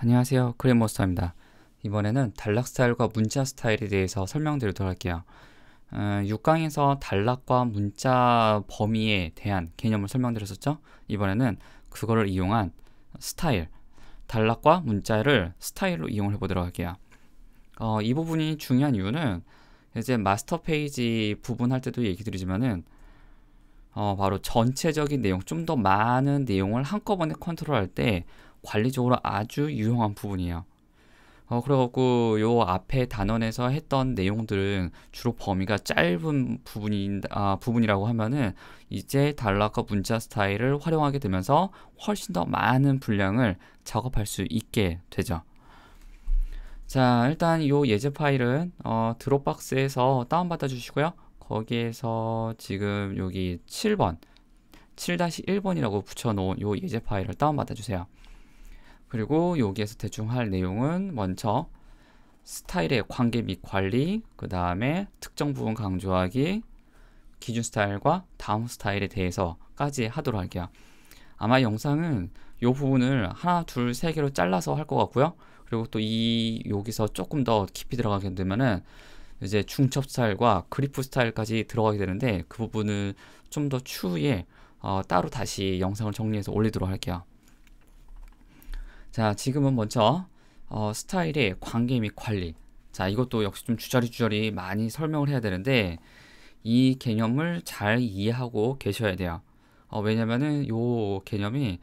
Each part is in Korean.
안녕하세요. 그랜머스터입니다. 이번에는 단락 스타일과 문자 스타일에 대해서 설명드리도록 할게요. 6강에서 단락과 문자 범위에 대한 개념을 설명드렸었죠? 이번에는 그거를 이용한 스타일, 단락과 문자를 스타일로 이용을 해보도록 할게요. 이 부분이 중요한 이유는 이제 마스터 페이지 부분 할 때도 얘기 드리지만은 바로 전체적인 내용, 좀 더 많은 내용을 한꺼번에 컨트롤할 때 관리적으로 아주 유용한 부분이에요. 그래갖고 요 앞에 단원에서 했던 내용들은 주로 범위가 짧은 부분이라고 하면은 이제 단락과 문자 스타일을 활용하게 되면서 훨씬 더 많은 분량을 작업할 수 있게 되죠. 자, 일단 요 예제 파일은 드롭박스에서 다운받아 주시고요. 거기에서 지금 여기 7번 7-1번이라고 붙여놓은 요 예제 파일을 다운받아 주세요. 그리고 여기에서 대충 할 내용은 먼저 스타일의 관계 및 관리, 그 다음에 특정 부분 강조하기, 기준 스타일과 다음 스타일에 대해서까지 하도록 할게요. 아마 영상은 이 부분을 하나, 둘, 세 개로 잘라서 할 것 같고요. 그리고 또 여기서 조금 더 깊이 들어가게 되면은 이제 중첩 스타일과 그리프 스타일까지 들어가게 되는데 그 부분을 좀 더 추후에 따로 다시 영상을 정리해서 올리도록 할게요. 자, 지금은 먼저 스타일의 관계 및 관리. 자, 이것도 역시 좀 주저리 많이 설명을 해야 되는데 이 개념을 잘 이해하고 계셔야 돼요. 왜냐면은 요 개념이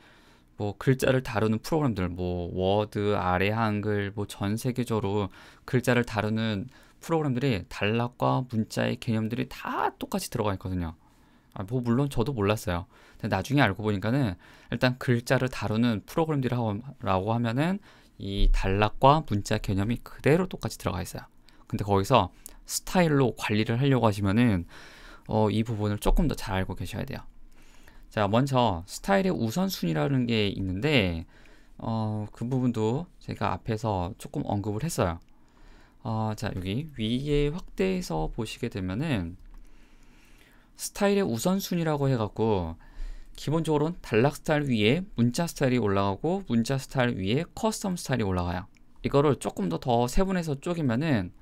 뭐 글자를 다루는 프로그램들, 뭐 워드, 아래 한글, 뭐 전 세계적으로 글자를 다루는 프로그램들이 단락과 문자의 개념들이 다 똑같이 들어가 있거든요. 뭐 물론 저도 몰랐어요. 근데 나중에 알고 보니까는 일단 글자를 다루는 프로그램들이라고 하면은 이 단락과 문자 개념이 그대로 똑같이 들어가 있어요. 근데 거기서 스타일로 관리를 하려고 하시면은 이 부분을 조금 더 잘 알고 계셔야 돼요. 자, 먼저 스타일의 우선순위라는 게 있는데 그 부분도 제가 앞에서 조금 언급을 했어요. 자, 여기 위에 확대해서 보시게 되면은 스타일의 우선순위라고 해갖고 기본적으로는 단락 스타일 위에 문자 스타일이 올라가고 문자 스타일 위에 커스텀 스타일이 올라가요. 이거를 조금 더 세분해서 쪼개면은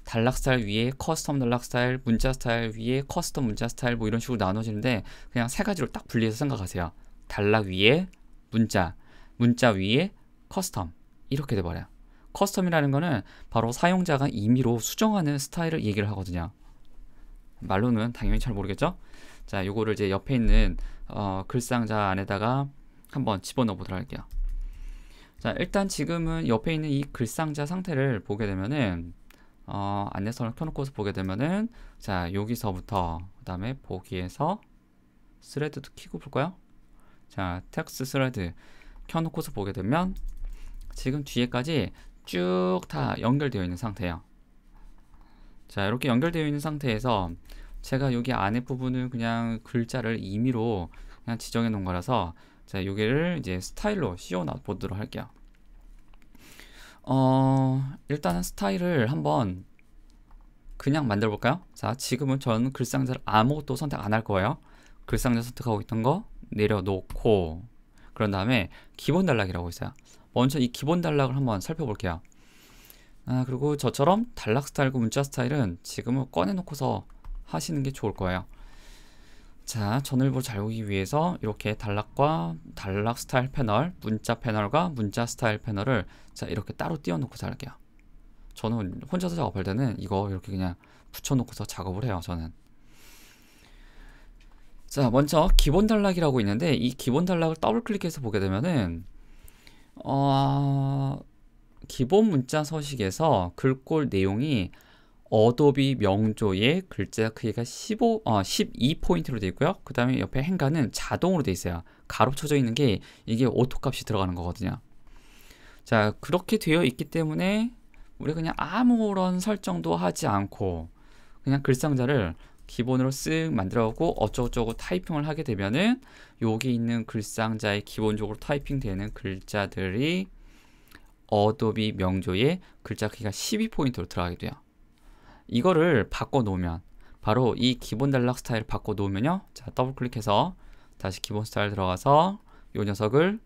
단락 스타일 위에 커스텀 단락 스타일, 문자 스타일 위에 커스텀 문자 스타일 뭐 이런 식으로 나눠지는데 그냥 세 가지로 딱 분리해서 생각하세요. 단락 위에 문자, 문자 위에 커스텀 이렇게 돼버려요. 커스텀이라는 거는 바로 사용자가 임의로 수정하는 스타일을 얘기를 하거든요. 말로는 당연히 잘 모르겠죠? 자, 요거를 이제 옆에 있는 글상자 안에다가 한번 집어넣어 보도록 할게요. 자, 일단 지금은 옆에 있는 이 글상자 상태를 보게 되면은 안내선을 켜놓고서 보게 되면은 자, 여기서부터 그 다음에 보기에서 스레드도 키고 볼까요? 자, 텍스트 스레드 켜놓고서 보게 되면 지금 뒤에까지 쭉 다 연결되어 있는 상태예요. 자, 이렇게 연결되어 있는 상태에서 제가 여기 안에 부분을 그냥 글자를 임의로 그냥 지정해 놓은 거라서 자, 여기를 이제 스타일로 씌워 보도록 할게요. 일단은 스타일을 한번 그냥 만들어 볼까요? 자, 지금은 저는 글상자를 아무것도 선택 안 할 거예요. 글상자 선택하고 있던 거 내려놓고 그런 다음에 기본 단락이라고 있어요. 먼저 이 기본 단락을 한번 살펴볼게요. 그리고 저처럼 단락 스타일과 문자 스타일은 지금은 꺼내놓고서 하시는 게 좋을 거예요. 자, 전일부 잘 보기 위해서 이렇게 단락과 단락 스타일 패널, 문자 패널과 문자 스타일 패널을 자, 이렇게 따로 띄워놓고서 할게요. 저는 혼자서 작업할 때는 이거 이렇게 그냥 붙여놓고서 작업을 해요, 저는. 자, 먼저 기본 단락이라고 있는데 이 기본 단락을 더블 클릭해서 보게 되면은 기본 문자 서식에서 글꼴 내용이 어도비 명조의 글자 크기가 12포인트로 되어 있고요. 그 다음에 옆에 행가는 자동으로 되어 있어요. 가로 쳐져 있는 게 이게 오토 값이 들어가는 거거든요. 자, 그렇게 되어 있기 때문에 우리 그냥 아무런 설정도 하지 않고 그냥 글상자를 기본으로 쓱 만들어갖고 어쩌고저쩌고 타이핑을 하게 되면은 여기 있는 글상자에 기본적으로 타이핑 되는 글자들이 어도비 명조의 글자 크기가 12포인트로 들어가게 돼요. 이거를 바꿔 놓으면 바로 이 기본 단락 스타일 바꿔 놓으면요. 자, 더블 클릭해서 다시 기본 스타일 들어가서 이 녀석을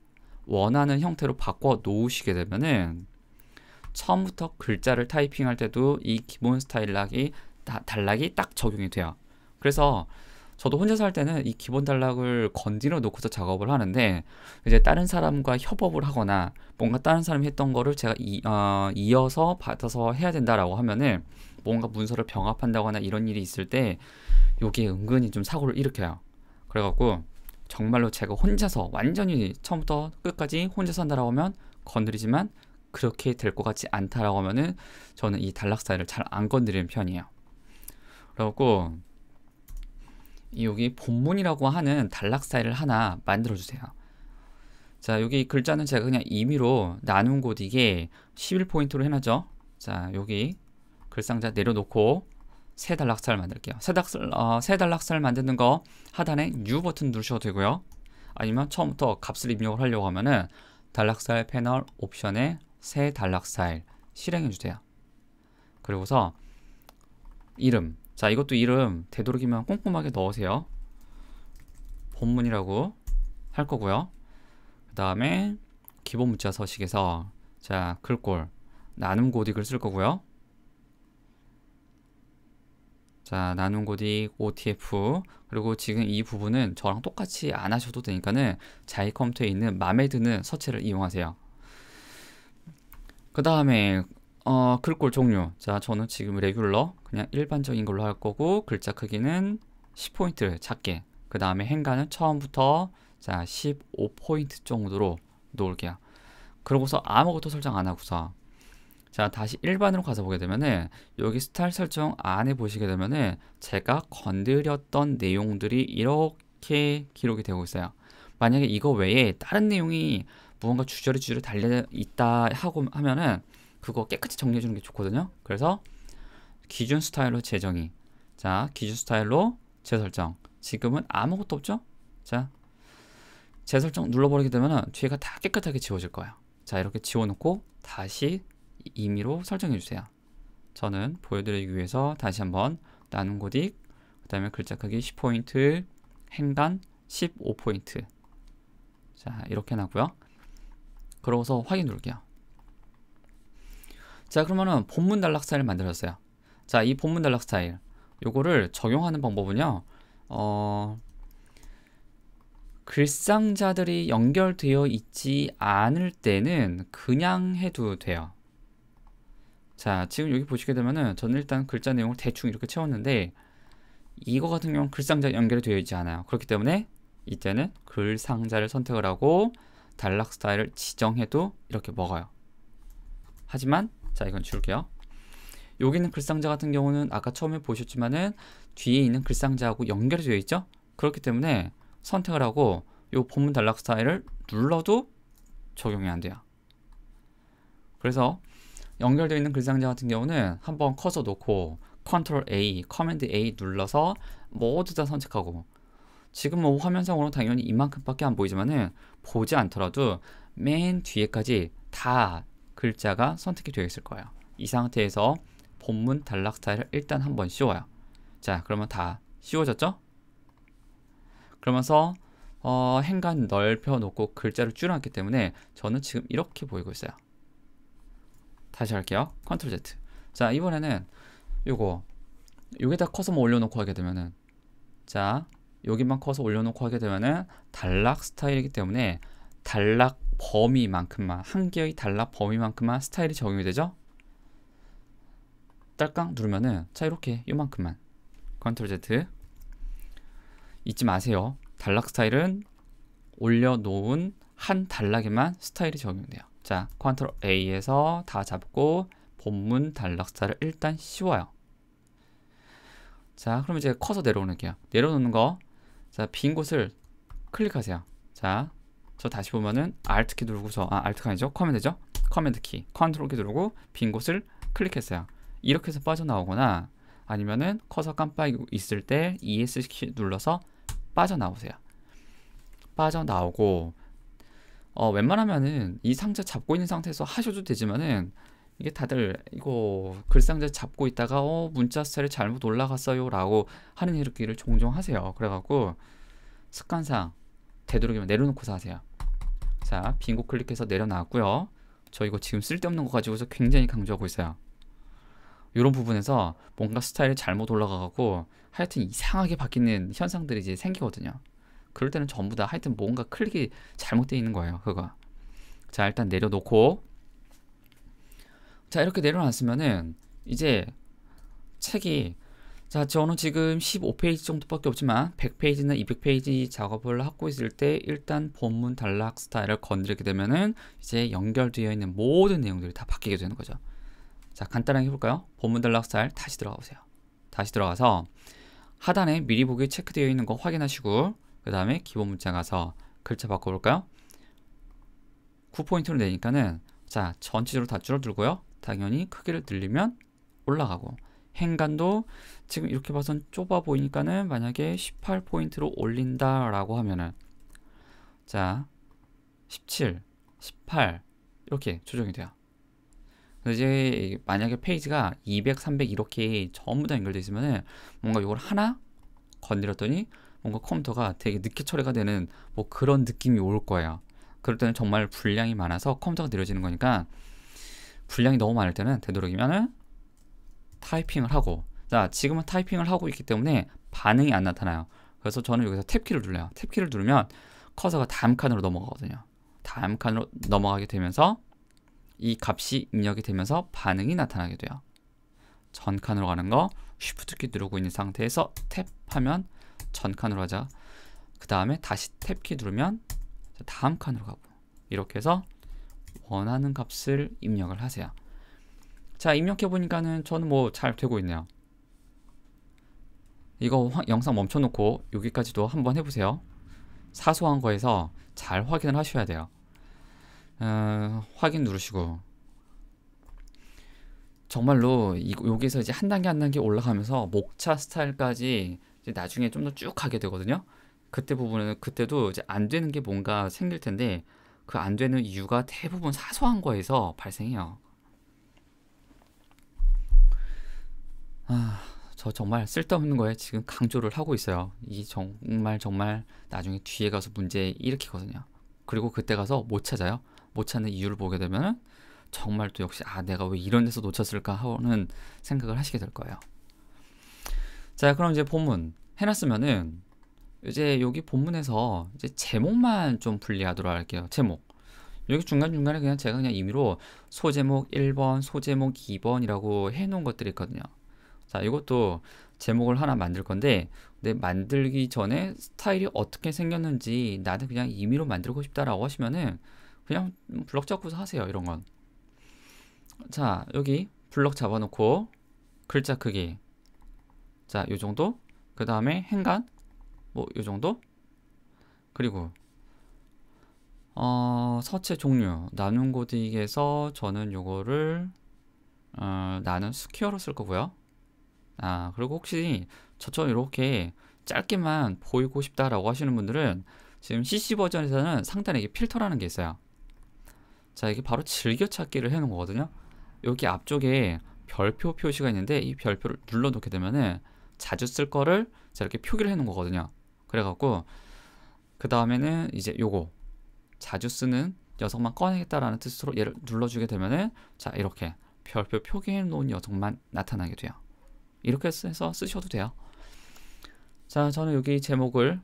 원하는 형태로 바꿔 놓으시게 되면은 처음부터 글자를 타이핑할 때도 이 기본 스타일락이 단락이 딱 적용이 돼요. 그래서 저도 혼자서 할 때는 이 기본 단락을 건드려 놓고서 작업을 하는데, 이제 다른 사람과 협업을 하거나 뭔가 다른 사람이 했던 거를 제가 이어서 받아서 해야 된다라고 하면은 뭔가 문서를 병합한다거나 이런 일이 있을 때 요게 은근히 좀 사고를 일으켜요. 그래갖고 정말로 제가 혼자서 완전히 처음부터 끝까지 혼자서 한다라고 하면 건드리지만, 그렇게 될 것 같지 않다라고 하면은 저는 이 단락 스타일을 잘 안 건드리는 편이에요. 그래갖고 여기 본문이라고 하는 단락 스타일을 하나 만들어 주세요. 자, 여기 글자는 제가 그냥 임의로 나눈 곳 이게 11포인트로 해놨죠. 자, 여기 글상자 내려놓고 새 단락 스타일 만들게요. 새 단락 스타일 만드는 거 하단에 New 버튼 누르셔도 되고요. 아니면 처음부터 값을 입력을 하려고 하면은 단락 스타일 패널 옵션에 새 단락 스타일 실행해 주세요. 그리고서 이름, 자 이것도 이름 되도록이면 꼼꼼하게 넣으세요. 본문이라고 할 거고요. 그 다음에 기본 문자 서식에서 자 글꼴 나눔 고딕을 쓸 거고요. 자 나눔 고딕 OTF, 그리고 지금 이 부분은 저랑 똑같이 안 하셔도 되니까는 자기 컴퓨터에 있는 마음에 드는 서체를 이용하세요. 그 다음에 글꼴 종류, 자 저는 지금 레귤러 그냥 일반적인 걸로 할 거고, 글자 크기는 10포인트 작게, 그 다음에 행간은 처음부터 자 15포인트 정도로 놓을게요. 그러고서 아무것도 설정 안 하고서 자 다시 일반으로 가서 보게 되면은 여기 스타일 설정 안에 보시게 되면은 제가 건드렸던 내용들이 이렇게 기록이 되고 있어요. 만약에 이거 외에 다른 내용이 무언가 주저리 달려 있다 하고 하면은 그거 깨끗이 정리해 주는 게 좋거든요. 그래서 기준 스타일로 재정의, 자 기준 스타일로 재설정, 지금은 아무것도 없죠. 자 재설정 눌러버리게 되면은 뒤에가 다 깨끗하게 지워질 거예요. 자 이렇게 지워놓고 다시 임의로 설정해 주세요. 저는 보여드리기 위해서 다시 한번 나눔 고딕, 그 다음에 글자 크기 10포인트, 행간 15포인트, 자 이렇게 해놨고요. 그러고서 확인 누를게요. 자 그러면은 본문 단락 스타일을 만들었어요. 자 이 본문 단락 스타일 요거를 적용하는 방법은요, 글상자들이 연결되어 있지 않을 때는 그냥 해도 돼요. 자 지금 여기 보시게 되면은 저는 일단 글자 내용을 대충 이렇게 채웠는데, 이거 같은 경우는 글상자 연결이 되어 있지 않아요. 그렇기 때문에 이때는 글상자를 선택을 하고 단락 스타일을 지정해도 이렇게 먹어요. 하지만 자 이건 지울게요. 여기 있는 글상자 같은 경우는 아까 처음에 보셨지만은 뒤에 있는 글상자하고 연결이 되어 있죠. 그렇기 때문에 선택을 하고 요 본문 단락 스타일을 눌러도 적용이 안 돼요. 그래서 연결되어 있는 글상자 같은 경우는 한번 커서 놓고 컨트롤 A, 커맨드 A 눌러서 모두 다 선택하고, 지금 뭐 화면상으로 당연히 이만큼밖에 안 보이지만은 보지 않더라도 맨 뒤에까지 다 글자가 선택이 되어 있을 거예요. 이 상태에서 본문 단락 스타일을 일단 한번 씌워요. 자 그러면 다 씌워졌죠? 그러면서 행간 넓혀 놓고 글자를 줄여놨기 때문에 저는 지금 이렇게 보이고 있어요. 다시 할게요. 컨트롤 Z. 자 이번에는 여기다 커서만 올려놓고 하게 되면은, 자 여기만 커서 올려놓고 하게 되면은 단락 스타일이기 때문에 단락 범위만큼만, 한 개의 단락 범위만큼만 스타일이 적용이 되죠. 딸깍 누르면은 자 이렇게 요만큼만. 컨트롤 Z. 잊지 마세요. 단락 스타일은 올려놓은 한 단락에만 스타일이 적용돼요. 자 컨트롤 A에서 다 잡고 본문 단락 스타일을 일단 씌워요. 자 그럼 이제 커서 내려오는게요. 내려놓는 거, 자 빈 곳을 클릭하세요. 자 저 다시 보면은 Alt 키 누르고서, Alt가 아니죠, 커맨드죠. 커맨드 키, 컨트롤 키 누르고 빈 곳을 클릭했어요. 이렇게 해서 빠져나오거나, 아니면은 커서 깜빡이고 있을 때 ES 키 눌러서 빠져나오세요. 빠져나오고 웬만하면은 이 상자 잡고 있는 상태에서 하셔도 되지만은, 이게 다들 이거 글상자 잡고 있다가 문자 스타일이 잘못 올라갔어요 라고 하는 일을 종종 하세요. 그래갖고 습관상 되도록이면 내려놓고서 하세요. 자, 빙고 클릭해서 내려놨고요. 저 이거 지금 쓸데없는 거 가지고서 굉장히 강조하고 있어요. 이런 부분에서 뭔가 스타일이 잘못 올라가고 하여튼 이상하게 바뀌는 현상들이 이제 생기거든요. 그럴 때는 전부 다 하여튼 뭔가 클릭이 잘못되어 있는 거예요. 그거. 자, 일단 내려놓고, 자, 이렇게 내려놨으면은 이제 책이, 자, 저는 지금 15페이지 정도밖에 없지만 100페이지나 200페이지 작업을 하고 있을 때 일단 본문 단락 스타일을 건드리게 되면은 이제 연결되어 있는 모든 내용들이 다 바뀌게 되는 거죠. 자, 간단하게 해볼까요? 본문 단락 스타일 다시 들어가 보세요. 다시 들어가서 하단에 미리 보기 체크되어 있는 거 확인하시고, 그 다음에 기본 문자 가서 글자 바꿔볼까요? 9포인트로 내니까는, 자, 전체적으로 다 줄어들고요. 당연히 크기를 늘리면 올라가고, 행간도 지금 이렇게 봐선 좁아 보이니까는 만약에 18포인트로 올린다라고 하면은, 자, 17, 18 이렇게 조정이 돼요. 이제 만약에 페이지가 200, 300 이렇게 전부 다 연결되어 있으면은 뭔가 이걸 하나 건드렸더니 뭔가 컴퓨터가 되게 늦게 처리가 되는 뭐 그런 느낌이 올 거예요. 그럴 때는 정말 분량이 많아서 컴퓨터가 느려지는 거니까, 분량이 너무 많을 때는 되도록이면은 타이핑을 하고, 자, 지금은 타이핑을 하고 있기 때문에 반응이 안 나타나요. 그래서 저는 여기서 탭키를 눌러요. 탭키를 누르면 커서가 다음 칸으로 넘어가거든요. 다음 칸으로 넘어가게 되면서 이 값이 입력이 되면서 반응이 나타나게 돼요. 전 칸으로 가는 거 Shift 키 누르고 있는 상태에서 탭하면 전 칸으로 가자. 그 다음에 다시 탭키 누르면 다음 칸으로 가고, 이렇게 해서 원하는 값을 입력을 하세요. 자, 입력해 보니까는 저는 뭐 잘 되고 있네요. 이거 영상 멈춰놓고 여기까지도 한번 해보세요. 사소한 거에서 잘 확인을 하셔야 돼요. 확인 누르시고, 정말로 여기서 이제 한 단계 한 단계 올라가면서 목차 스타일까지 이제 나중에 좀 더 쭉 가게 되거든요. 그때 부분은 그때도 이제 안 되는 게 뭔가 생길 텐데, 그 안 되는 이유가 대부분 사소한 거에서 발생해요. 저 정말 쓸데없는 거에 지금 강조를 하고 있어요. 이 정말 나중에 뒤에 가서 문제 일으키거든요. 그리고 그때 가서 못 찾아요. 못 찾는 이유를 보게 되면 정말 또 역시 내가 왜 이런 데서 놓쳤을까 하는 생각을 하시게 될 거예요. 자, 그럼 이제 본문 해놨으면은 이제 여기 본문에서 이제 제목만 좀 분리하도록 할게요. 제목. 여기 중간중간에 그냥 제가 그냥 임의로 소제목 1번, 소제목 2번이라고 해놓은 것들이 있거든요. 자, 이것도 제목을 하나 만들 건데, 근데 만들기 전에 스타일이 어떻게 생겼는지 나는 그냥 임의로 만들고 싶다라고 하시면은 그냥 블럭 잡고서 하세요. 이런 건. 자, 여기 블럭 잡아놓고 글자 크기, 자, 요 정도. 그 다음에 행간, 뭐 요 정도. 그리고 서체 종류 나눈 코딩에서 저는 요거를 나는 스퀘어로 쓸 거고요. 그리고 혹시 저처럼 이렇게 짧게만 보이고 싶다라고 하시는 분들은 지금 CC 버전에서는 상단에 이게 필터라는 게 있어요. 자, 이게 바로 즐겨찾기를 해놓은 거거든요. 여기 앞쪽에 별표 표시가 있는데 이 별표를 눌러 놓게 되면은 자주 쓸 거를 자, 이렇게 표기를 해놓은 거거든요. 그래갖고 그 다음에는 이제 요거 자주 쓰는 녀석만 꺼내겠다라는 뜻으로 얘를 눌러주게 되면은, 자, 이렇게 별표 표기해 놓은 녀석만 나타나게 돼요. 이렇게 해서 쓰셔도 돼요. 자, 저는 여기 제목을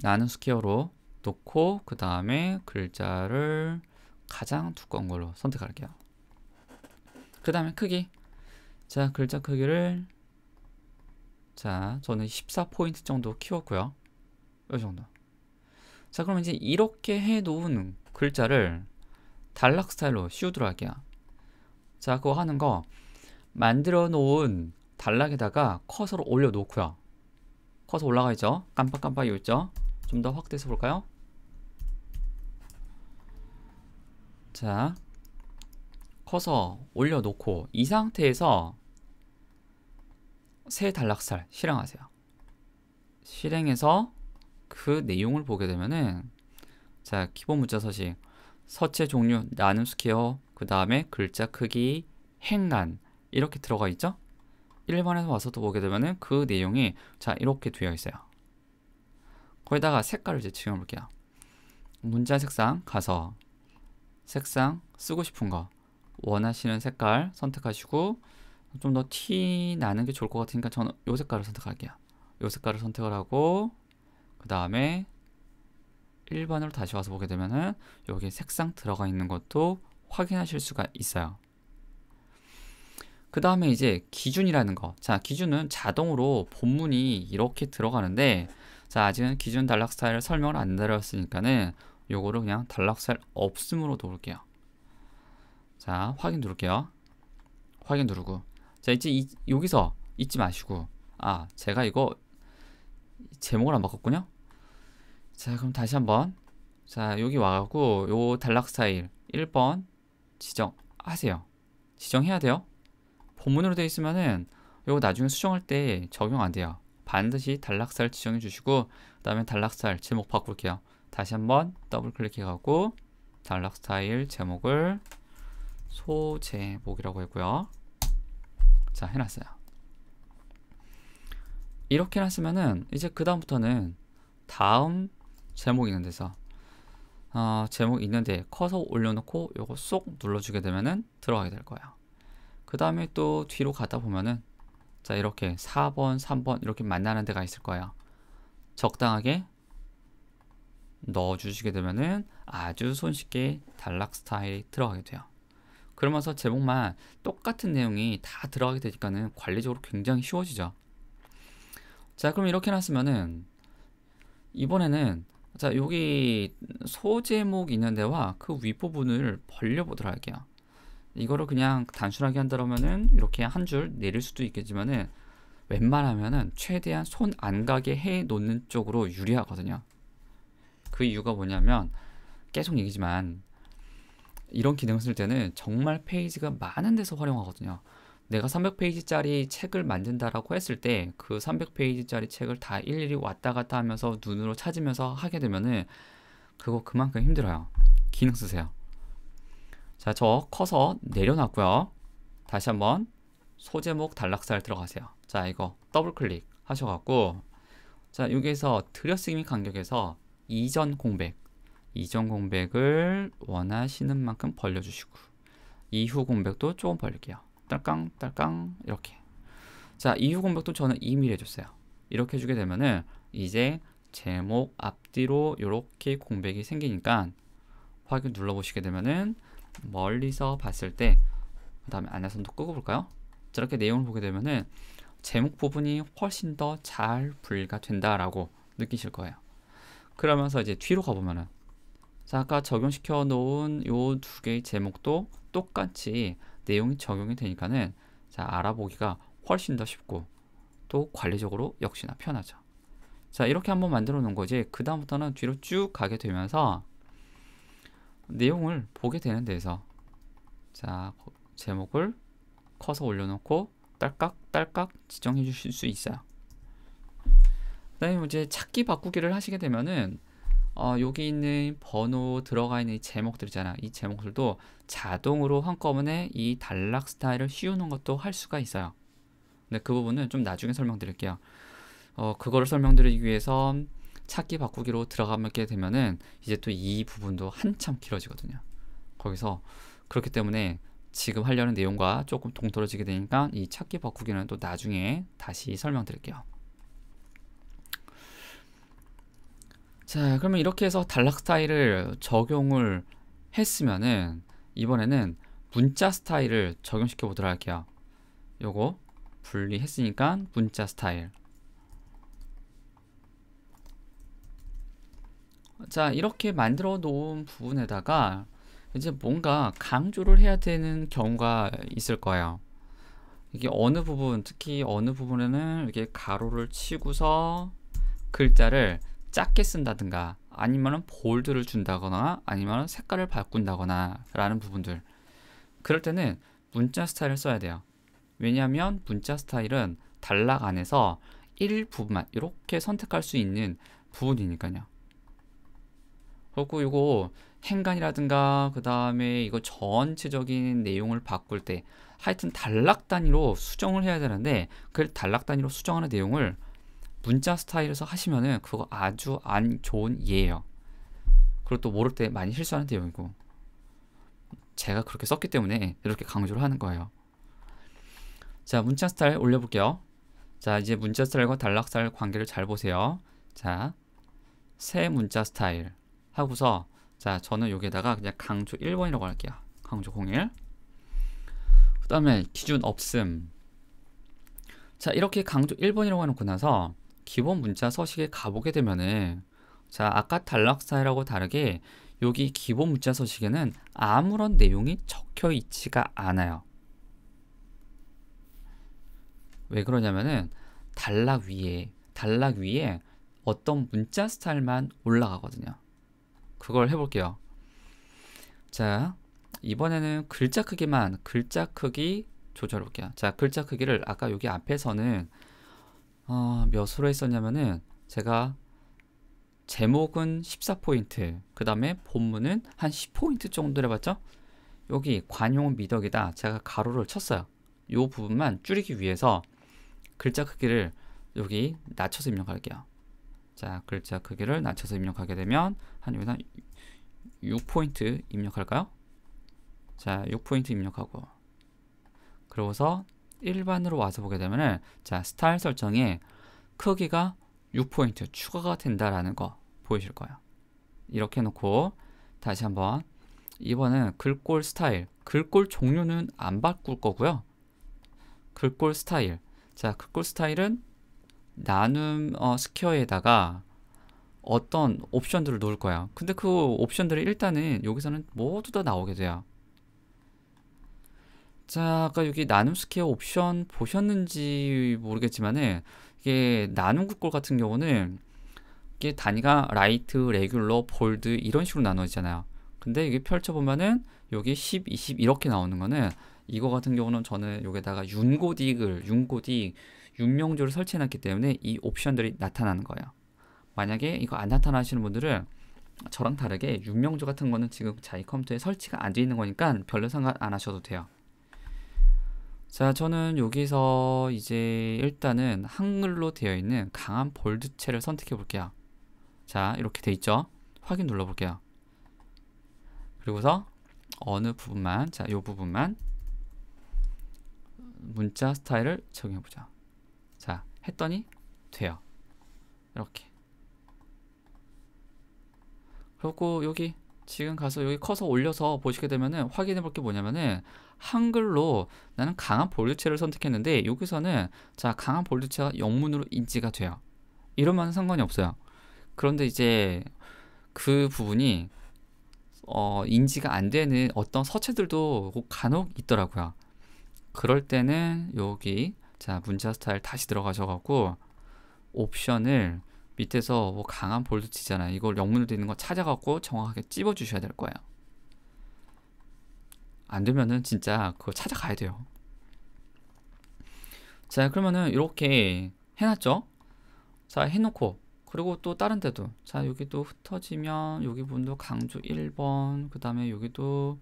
나는 스퀘어로 놓고 그 다음에 글자를 가장 두꺼운 걸로 선택할게요. 그 다음에 크기, 자, 글자 크기를, 자, 저는 14포인트 정도 키웠고요. 이 정도. 자, 그럼 이제 이렇게 해 놓은 글자를 단락 스타일로 씌우도록 할게요. 자, 그거 하는 거 만들어 놓은 단락에다가 커서를 올려 놓고요. 커서 올라가 있죠? 깜빡깜빡 있죠? 좀 더 확대해서 볼까요? 자, 커서 올려 놓고 이 상태에서 새 단락 스타일 실행하세요. 실행해서 그 내용을 보게 되면은, 자, 기본 문자 서식, 서체 종류, 나눔 스퀘어, 그 다음에 글자 크기, 행간 이렇게 들어가 있죠? 1번에서 와서 또 보게 되면은 그 내용이 자, 이렇게 되어 있어요. 거기다가 색깔을 이제 지워볼게요. 문자 색상 가서 색상 쓰고 싶은 거 원하시는 색깔 선택하시고 좀 더 티 나는 게 좋을 것 같으니까 저는 요 색깔을 선택할게요. 요 색깔을 선택을 하고 그 다음에 일반으로 다시 와서 보게 되면은 여기 색상 들어가 있는 것도 확인하실 수가 있어요. 그 다음에 이제 기준이라는 거. 자, 기준은 자동으로 본문이 이렇게 들어가는데, 자, 아직은 기준 단락 스타일을 설명을 안 드렸으니까는 요거를 그냥 단락 스타일 없음으로 놓을게요. 자, 확인 누를게요. 확인 누르고. 자, 이제 여기서 잊지 마시고, 아, 제가 이거 제목을 안 바꿨군요. 자, 그럼 다시 한번. 자, 여기 와가고 요 단락 스타일 1번 지정하세요. 지정해야 돼요. 본문으로 되어 있으면은 이거 나중에 수정할 때 적용 안 돼요. 반드시 단락 스타일 지정해 주시고 그 다음에 단락 스타일 제목 바꿀게요. 다시 한번 더블 클릭해 가고 단락 스타일 제목을 소제목이라고 했고요. 자, 해놨어요. 이렇게 해놨으면은 이제 그 다음부터는 다음 제목 있는 데서 제목 있는데 커서 올려놓고 요거 쏙 눌러주게 되면은 들어가게 될 거예요. 그 다음에 또 뒤로 가다 보면은 자, 이렇게 4번, 3번 이렇게 만나는 데가 있을 거예요. 적당하게 넣어주시게 되면은 아주 손쉽게 단락 스타일이 들어가게 돼요. 그러면서 제목만 똑같은 내용이 다 들어가게 되니까는 관리적으로 굉장히 쉬워지죠. 자, 그럼 이렇게 해놨으면은 이번에는 자, 여기 소제목 있는 데와 그 윗부분을 벌려보도록 할게요. 이거를 그냥 단순하게 한다면은 이렇게 한 줄 내릴 수도 있겠지만은 웬만하면은 최대한 손 안 가게 해 놓는 쪽으로 유리하거든요. 그 이유가 뭐냐면 계속 얘기지만 이런 기능을 쓸 때는 정말 페이지가 많은 데서 활용하거든요. 내가 300페이지짜리 책을 만든다라고 했을 때 그 300페이지짜리 책을 다 일일이 왔다 갔다 하면서 눈으로 찾으면서 하게 되면은 그거 그만큼 힘들어요. 기능 쓰세요. 자, 저 커서 내려놨고요. 다시 한번 소제목 단락 스타일 들어가세요. 자, 이거 더블 클릭 하셔갖고 자, 여기에서 들여쓰기 간격에서 이전 공백을 원하시는 만큼 벌려주시고 이후 공백도 조금 벌릴게요. 딸깡 이렇게. 자, 이후 공백도 저는 2mm 해줬어요. 이렇게 해주게 되면은 이제 제목 앞뒤로 이렇게 공백이 생기니까 확인 눌러보시게 되면은 멀리서 봤을 때 그 다음에 안내선도 끄고 볼까요? 저렇게 내용을 보게 되면은 제목 부분이 훨씬 더 잘 분리가 된다라고 느끼실 거예요. 그러면서 이제 뒤로 가보면은 자, 아까 적용시켜 놓은 요 두 개의 제목도 똑같이 내용이 적용이 되니까는 자, 알아보기가 훨씬 더 쉽고 또 관리적으로 역시나 편하죠. 자, 이렇게 한번 만들어 놓은 거지 그 다음부터는 뒤로 쭉 가게 되면서 내용을 보게 되는 데에서 자, 제목을 커서 올려놓고 딸깍 지정해 주실 수 있어요. 그 다음에 이제 찾기 바꾸기를 하시게 되면은 여기 있는 번호 들어가 있는 이 제목들 있잖아. 이 제목들도 자동으로 한꺼번에 이 단락 스타일을 씌우는 것도 할 수가 있어요. 근데 그 부분은 좀 나중에 설명드릴게요. 그거를 설명드리기 위해서 찾기 바꾸기로 들어가게 되면은 이제 또 이 부분도 한참 길어지거든요. 거기서 그렇기 때문에 지금 하려는 내용과 조금 동떨어지게 되니까 이 찾기 바꾸기는 또 나중에 다시 설명드릴게요. 자, 그러면 이렇게 해서 단락 스타일을 적용을 했으면은 이번에는 문자 스타일을 적용시켜 보도록 할게요. 요거 분리했으니까 문자 스타일. 자, 이렇게 만들어 놓은 부분에다가 이제 뭔가 강조를 해야 되는 경우가 있을 거예요. 이게 어느 부분, 특히 어느 부분에는 이렇게 가로를 치고서 글자를 작게 쓴다든가 아니면은 볼드를 준다거나 아니면 색깔을 바꾼다거나 라는 부분들, 그럴 때는 문자 스타일을 써야 돼요. 왜냐하면 문자 스타일은 단락 안에서 일부분만 이렇게 선택할 수 있는 부분이니까요. 그리고 이거 행간이라든가 그 다음에 이거 전체적인 내용을 바꿀 때 하여튼 단락 단위로 수정을 해야 되는데 그 단락 단위로 수정하는 내용을 문자 스타일에서 하시면은 그거 아주 안 좋은 예예요. 그리고 또 모를 때 많이 실수하는 내용이고, 제가 그렇게 썼기 때문에 이렇게 강조를 하는 거예요. 자, 문자 스타일 올려볼게요. 자, 이제 문자 스타일과 단락 스타일 관계를 잘 보세요. 자, 새 문자 스타일 하고서, 자, 저는 여기에다가 그냥 강조 1번이라고 할게요. 강조 01. 그 다음에 기준 없음. 자, 이렇게 강조 1번이라고 해놓고 나서 기본 문자 서식에 가보게 되면은, 자, 아까 단락 스타일하고 다르게 여기 기본 문자 서식에는 아무런 내용이 적혀 있지가 않아요. 왜 그러냐면은 단락 위에 어떤 문자 스타일만 올라가거든요. 그걸 해볼게요. 자, 이번에는 글자 크기 조절해볼게요. 자, 글자 크기를 아까 여기 앞에서는 몇으로 했었냐면은, 제가 제목은 14포인트, 그 다음에 본문은 한 10포인트 정도 해봤죠? 여기 관용은 미덕이다, 제가 가로를 쳤어요. 이 부분만 줄이기 위해서 글자 크기를 여기 낮춰서 입력할게요. 자, 글자 크기를 낮춰서 입력하게 되면 한 여기다 6포인트 입력할까요? 자, 6포인트 입력하고, 그러고서 일반으로 와서 보게 되면은, 자, 스타일 설정에 크기가 6포인트 추가가 된다라는 거 보이실 거예요. 이렇게 해놓고 다시 한번, 이번엔 글꼴 스타일, 글꼴 종류는 안 바꿀 거고요. 글꼴 스타일, 자, 글꼴 스타일은 나눔 스퀘어에다가 어떤 옵션들을 놓을 거야. 근데 그 옵션들이 일단은 여기서는 모두 다 나오게 돼요. 자, 아까 여기 나눔 스퀘어 옵션 보셨는지 모르겠지만은, 이게 나눔 글꼴 같은 경우는 이게 단위가 라이트, 레귤러, 볼드 이런 식으로 나눠지잖아요. 근데 이게 펼쳐보면은 여기 10, 20 이렇게 나오는 거는, 이거 같은 경우는 저는 여기다가 윤고딕 윤명조를 설치해놨기 때문에 이 옵션들이 나타나는 거예요. 만약에 이거 안 나타나시는 분들은 저랑 다르게 윤명조 같은 거는 지금 자기 컴퓨터에 설치가 안 되어 있는 거니까 별로 상관 안 하셔도 돼요. 자, 저는 여기서 이제 일단은 한글로 되어 있는 강한 볼드체를 선택해 볼게요. 자, 이렇게 돼 있죠? 확인 눌러 볼게요. 그리고서 어느 부분만, 자, 요 부분만 문자 스타일을 적용해 보자. 자, 했더니 돼요. 이렇게. 그리고 여기 지금 가서 여기 커서 올려서 보시게 되면은 확인해 볼 게 뭐냐면은, 한글로 나는 강한 볼드체를 선택했는데 여기서는, 자, 강한 볼드체가 영문으로 인지가 돼요. 이러면 상관이 없어요. 그런데 이제 그 부분이 인지가 안 되는 어떤 서체들도 간혹 있더라고요. 그럴 때는 여기, 자, 문자 스타일 다시 들어가셔갖고 옵션을 밑에서 뭐 강한 볼드치잖아요. 이걸 영문으로 되어 있는 거 찾아갖고 정확하게 찝어 주셔야 될 거예요. 안 되면은 진짜 그거 찾아가야 돼요. 자, 그러면은 이렇게 해놨죠? 자, 해놓고, 그리고 또 다른 데도, 자, 여기도 흩어지면 여기 부분도 강조 1번, 그 다음에 여기도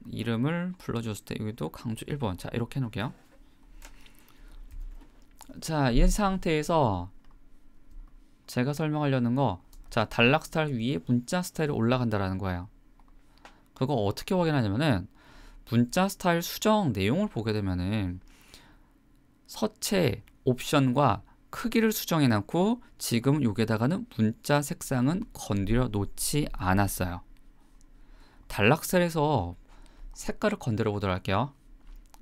이름을 불러줬을 때 여기도 강조 1번. 자, 이렇게 해놓을게요. 자, 이 상태에서 제가 설명하려는 거, 자, 단락 스타일 위에 문자 스타일이 올라간다라는 거예요. 그거 어떻게 확인하냐면은, 문자 스타일 수정 내용을 보게 되면은 서체 옵션과 크기를 수정해 놨고, 지금 여기에다가는 문자 색상은 건드려 놓지 않았어요. 단락 스타일에서 색깔을 건드려 보도록 할게요.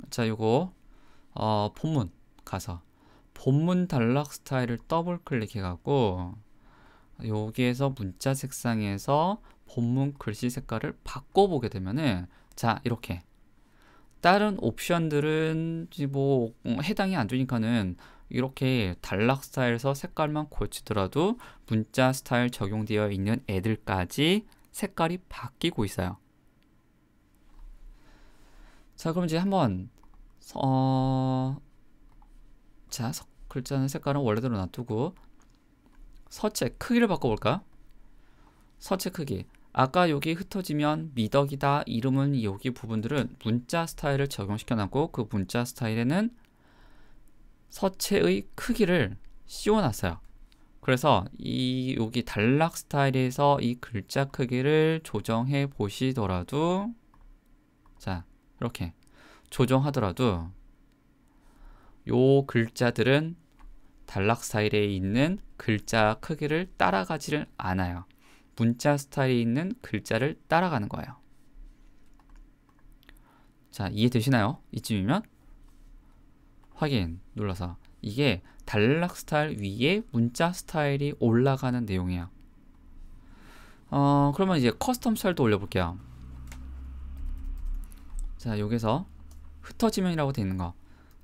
자, 요거 본문 가서 본문 단락 스타일을 더블 클릭해 갖고 여기에서 문자 색상에서 본문 글씨 색깔을 바꿔보게 되면은, 자, 이렇게 다른 옵션들은 뭐 해당이 안 되니까는 이렇게 단락 스타일에서 색깔만 고치더라도 문자 스타일 적용되어 있는 애들까지 색깔이 바뀌고 있어요. 자, 그럼 이제 한번 자, 글자는 색깔은 원래대로 놔두고 서체 크기를 바꿔볼까? 서체 크기, 아까 여기 흩어지면 미덕이다 이름은 여기 부분들은 문자 스타일을 적용시켜 놨고, 그 문자 스타일에는 서체의 크기를 씌워 놨어요. 그래서 여기 단락 스타일에서 이 글자 크기를 조정해 보시더라도, 자, 이렇게 조정하더라도 요 글자들은 단락 스타일에 있는 글자 크기를 따라가지를 않아요. 문자 스타일에 있는 글자를 따라가는 거예요. 자, 이해되시나요? 이쯤이면 확인 눌러서, 이게 단락 스타일 위에 문자 스타일이 올라가는 내용이에요. 그러면 이제 커스텀 스타일도 올려볼게요. 자, 여기서 흩어지면이라고 되어 있는 거,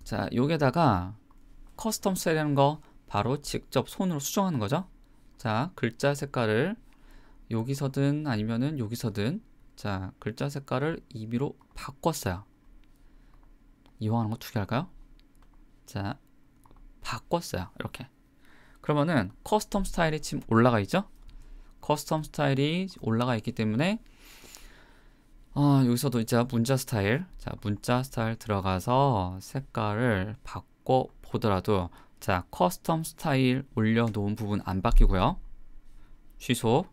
자, 여기에다가 커스텀 스타일이라는 거 바로 직접 손으로 수정하는 거죠. 자, 글자 색깔을 여기서든 아니면은 여기서든, 자, 글자 색깔을 임의로 바꿨어요. 이용하는 거 2개 할까요? 자, 바꿨어요. 이렇게. 그러면은 커스텀 스타일이 지금 올라가 있죠? 커스텀 스타일이 올라가 있기 때문에 여기서도 이제 문자 스타일, 자, 문자 스타일 들어가서 색깔을 바꿔 보더라도, 자, 커스텀 스타일 올려놓은 부분 안 바뀌고요. 취소.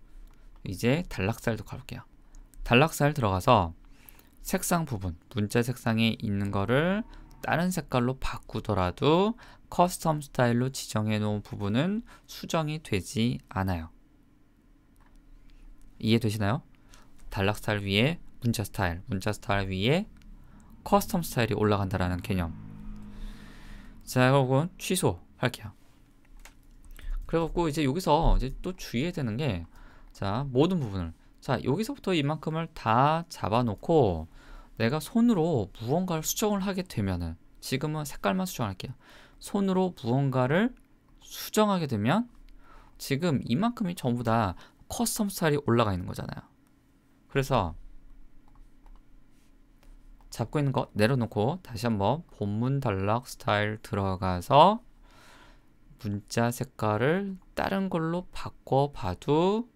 이제 단락 스타일도 가볼게요. 단락 스타일 들어가서 색상 부분, 문자 색상에 있는 거를 다른 색깔로 바꾸더라도 커스텀 스타일로 지정해 놓은 부분은 수정이 되지 않아요. 이해되시나요? 단락 스타일 위에 문자 스타일, 문자 스타일 위에 커스텀 스타일이 올라간다라는 개념. 자, 그리고 취소 할게요. 그래갖고 이제 여기서 이제 또 주의해야 되는 게, 자, 모든 부분을, 자, 여기서부터 이만큼을 다 잡아놓고 내가 손으로 무언가를 수정을 하게 되면은, 지금은 색깔만 수정할게요. 손으로 무언가를 수정하게 되면 지금 이만큼이 전부 다 커스텀 스타일이 올라가 있는 거잖아요. 그래서 잡고 있는 거 내려놓고 다시 한번 본문 단락 스타일 들어가서 문자 색깔을 다른 걸로 바꿔봐도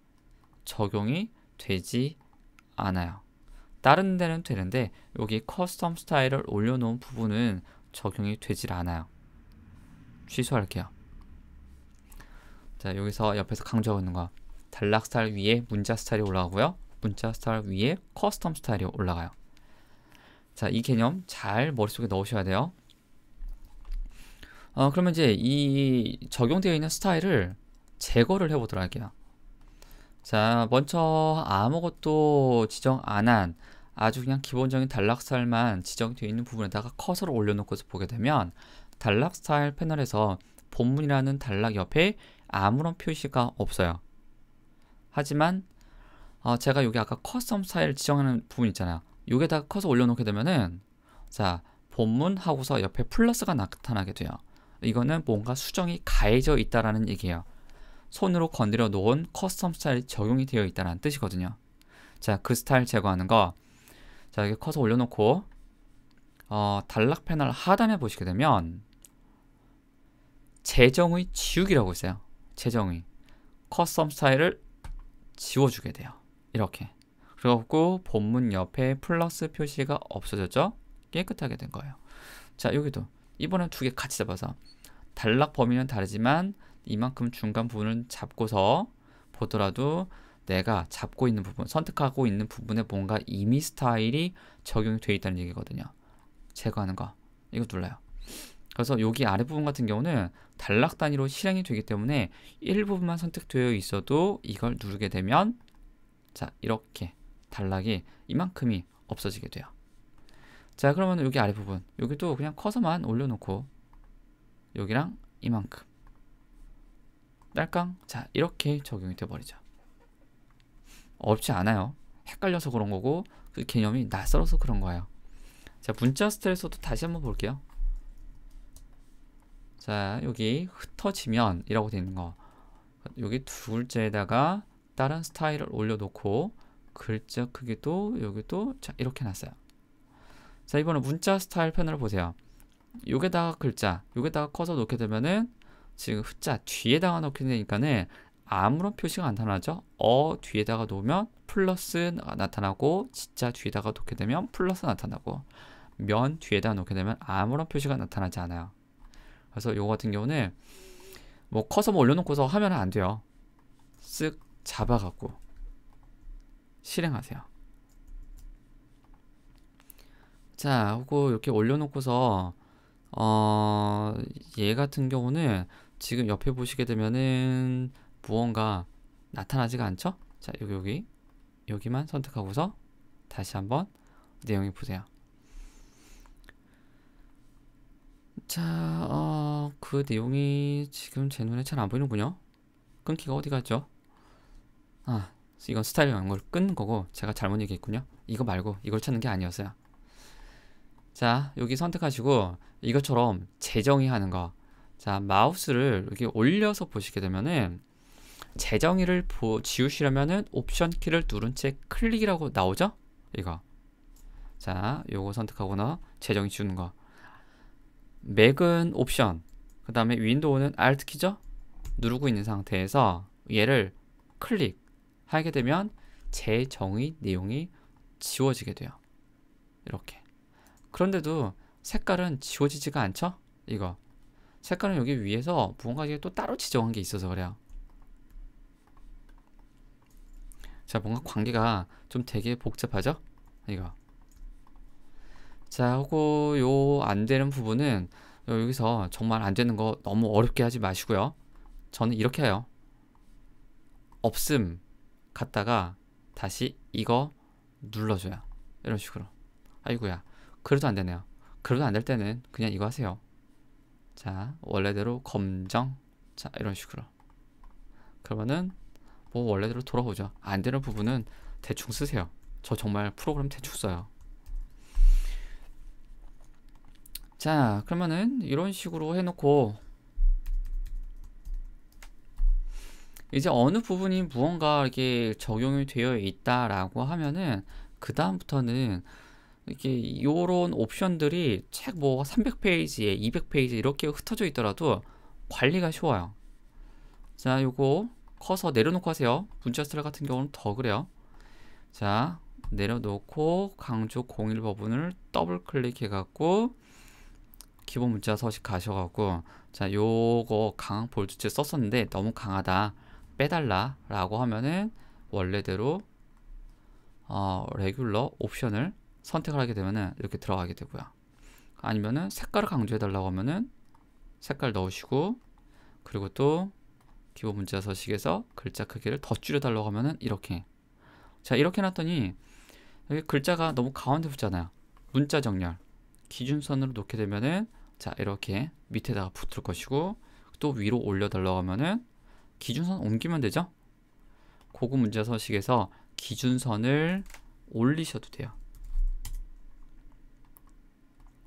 적용이 되지 않아요. 다른 데는 되는데 여기 커스텀 스타일을 올려놓은 부분은 적용이 되질 않아요. 취소할게요. 자, 여기서 옆에서 강조하고 있는 거, 단락 스타일 위에 문자 스타일이 올라가고요, 문자 스타일 위에 커스텀 스타일이 올라가요. 자, 이 개념 잘 머릿속에 넣으셔야 돼요. 그러면 이제 이 적용되어 있는 스타일을 제거를 해보도록 할게요. 자, 먼저 아무것도 지정 안 한 아주 그냥 기본적인 단락 스타일만 지정되어 있는 부분에다가 커서를 올려놓고서 보게 되면 단락 스타일 패널에서 본문이라는 단락 옆에 아무런 표시가 없어요. 하지만 제가 여기 아까 커스텀 스타일 지정하는 부분 있잖아요. 여기에다가 커서 올려놓게 되면은, 자, 본문 하고서 옆에 플러스가 나타나게 돼요. 이거는 뭔가 수정이 가해져 있다라는 얘기예요. 손으로 건드려 놓은 커스텀 스타일이 적용이 되어 있다는 뜻이거든요. 자, 그 스타일 제거하는 거, 자, 여기 커서 올려놓고 단락 패널 하단에 보시게 되면 재정의 지우기라고 있어요. 재정의 커스텀 스타일을 지워주게 돼요. 이렇게. 그래갖고 본문 옆에 플러스 표시가 없어졌죠? 깨끗하게 된 거예요. 자, 여기도 이번엔 2개 같이 잡아서 단락 범위는 다르지만 이만큼 중간 부분을 잡고서 보더라도 내가 잡고 있는 부분, 선택하고 있는 부분에 뭔가 이미 스타일이 적용이 되어 있다는 얘기거든요. 제거하는 거, 이거 눌러요. 그래서 여기 아래 부분 같은 경우는 단락 단위로 실행이 되기 때문에 일부분만 선택되어 있어도 이걸 누르게 되면, 자, 이렇게 단락이 이만큼이 없어지게 돼요. 자, 그러면 여기 아래 부분, 여기도 그냥 커서만 올려놓고 여기랑 이만큼 딸깡, 자, 이렇게 적용이 되어버리죠. 어렵지 않아요. 헷갈려서 그런 거고 그 개념이 낯설어서 그런 거예요. 자, 문자 스타일에서도 다시 한번 볼게요. 자, 여기 흩어지면 이라고 되어 있는 거, 여기 둘째에다가 다른 스타일을 올려놓고 글자 크기도 여기도, 자, 이렇게 놨어요. 자, 이번에 문자 스타일 패널을 보세요. 여기다가 글자, 여기다가 커서 놓게 되면은 지금 흑자 뒤에다가 놓게 되니까는 아무런 표시가 안 나타나죠. 뒤에다가 놓으면 플러스 나타나고, 지자 뒤에다가 놓게 되면 플러스 나타나고, 면 뒤에다가 놓게 되면 아무런 표시가 나타나지 않아요. 그래서 요거 같은 경우는 뭐 커서 뭐 올려놓고서 하면 안 돼요. 쓱 잡아갖고 실행하세요. 자, 하고 이렇게 올려놓고서 얘 같은 경우는 지금 옆에 보시게 되면은 무언가 나타나지가 않죠? 자, 여기만 선택하고서 다시 한번 내용이 보세요. 자, 그 내용이 지금 제 눈에 잘 안 보이는군요. 끊기가 어디 갔죠? 아, 이건 스타일 연구를 끊는 거고 제가 잘못 얘기했군요. 이거 말고 이걸 찾는 게 아니었어요. 자, 여기 선택하시고 이것처럼 재정의 하는 거. 자, 마우스를 여기 올려서 보시게 되면은 재정의를 지우시려면은 옵션 키를 누른 채 클릭이라고 나오죠? 이거. 자, 요거 선택하거나 재정의 지우는 거. 맥은 옵션, 그 다음에 윈도우는 Alt 키죠? 누르고 있는 상태에서 얘를 클릭하게 되면 재정의 내용이 지워지게 돼요. 이렇게. 그런데도 색깔은 지워지지가 않죠? 이거. 색깔은 여기 위에서 무언가 이게 또 따로 지정한 게 있어서 그래요. 자, 뭔가 관계가 좀 되게 복잡하죠? 이거. 자, 하고 요 안 되는 부분은 여기서 정말 안 되는 거 너무 어렵게 하지 마시고요. 저는 이렇게 해요. 없음 갔다가 다시 이거 눌러줘요. 이런 식으로. 아이고야. 그래도 안 되네요. 그래도 안 될 때는 그냥 이거 하세요. 자, 원래대로 검정. 자, 이런 식으로. 그러면은 뭐 원래대로 돌아오죠. 안 되는 부분은 대충 쓰세요. 저 정말 프로그램 대충 써요. 자, 그러면은 이런 식으로 해놓고 이제 어느 부분이 무언가 이렇게 적용이 되어 있다라고 하면은 그 다음부터는 이렇게 요런 옵션들이 책 뭐 300페이지에 200페이지 이렇게 흩어져 있더라도 관리가 쉬워요. 자, 요거 커서 내려놓고 하세요. 문자 스타일 같은 경우는 더 그래요. 자, 내려놓고 강조 01 버튼을 더블 클릭해 갖고 기본 문자 서식 가셔갖고, 자, 요거 강한 볼트체 썼었는데 너무 강하다, 빼달라 라고 하면은 원래대로 레귤러 옵션을 선택을 하게 되면은 이렇게 들어가게 되고요. 아니면은 색깔을 강조해 달라고 하면은 색깔 넣으시고, 그리고 또 기본 문자 서식에서 글자 크기를 더 줄여 달라고 하면은 이렇게. 자, 이렇게 놨더니 여기 글자가 너무 가운데 붙잖아요. 문자 정렬 기준선으로 놓게 되면은, 자, 이렇게 밑에다가 붙을 것이고, 또 위로 올려 달라고 하면은 기준선 옮기면 되죠. 고급 문자 서식에서 기준선을 올리셔도 돼요.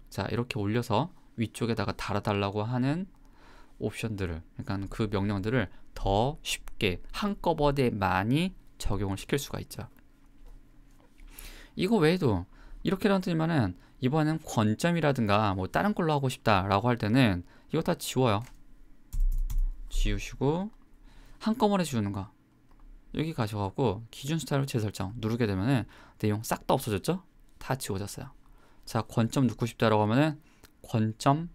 자, 이렇게 올려서 위쪽에다가 달아달라고 하는 옵션들을, 그러니까 그 명령들을 더 쉽게 한꺼번에 많이 적용을 시킬 수가 있죠. 이거 외에도 이렇게 놨더니만은 이번엔 권점이라든가 뭐 다른 걸로 하고 싶다라고 할 때는 이거 다 지워요. 지우시고 한꺼번에 지우는 거, 여기 가셔갖고 기준 스타일로 재설정 누르게 되면은 내용 싹 다 없어졌죠? 다 지워졌어요. 자, 권점 넣고 싶다라고 하면은 권점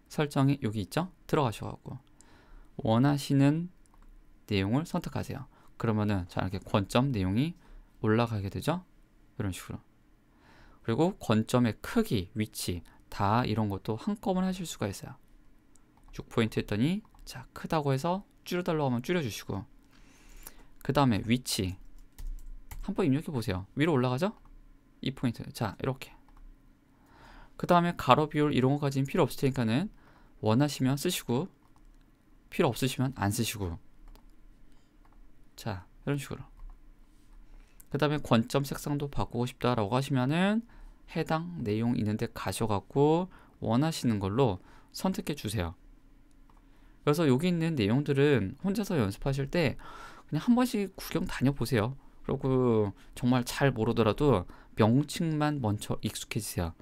설정이 여기 있죠? 들어가셔갖고 원하시는 내용을 선택하세요. 그러면은 자, 이렇게 권점 내용이 올라가게 되죠? 이런 식으로. 그리고 권점의 크기, 위치 다 이런 것도 한꺼번에 하실 수가 있어요. 6포인트 했더니, 자, 크다고 해서 줄여달라고 하면 줄여주시고, 그 다음에 위치 한번 입력해 보세요. 위로 올라가죠? 2포인트. 자, 이렇게. 그 다음에 가로 비율 이런 거까지는 필요 없을 테니까는 원하시면 쓰시고, 필요 없으시면 안 쓰시고. 자, 이런 식으로. 그 다음에 권점 색상도 바꾸고 싶다라고 하시면은 해당 내용 있는데 가셔갖고 원하시는 걸로 선택해 주세요. 그래서 여기 있는 내용들은 혼자서 연습하실 때 그냥 한 번씩 구경 다녀보세요. 그리고 정말 잘 모르더라도 명칭만 먼저 익숙해지세요.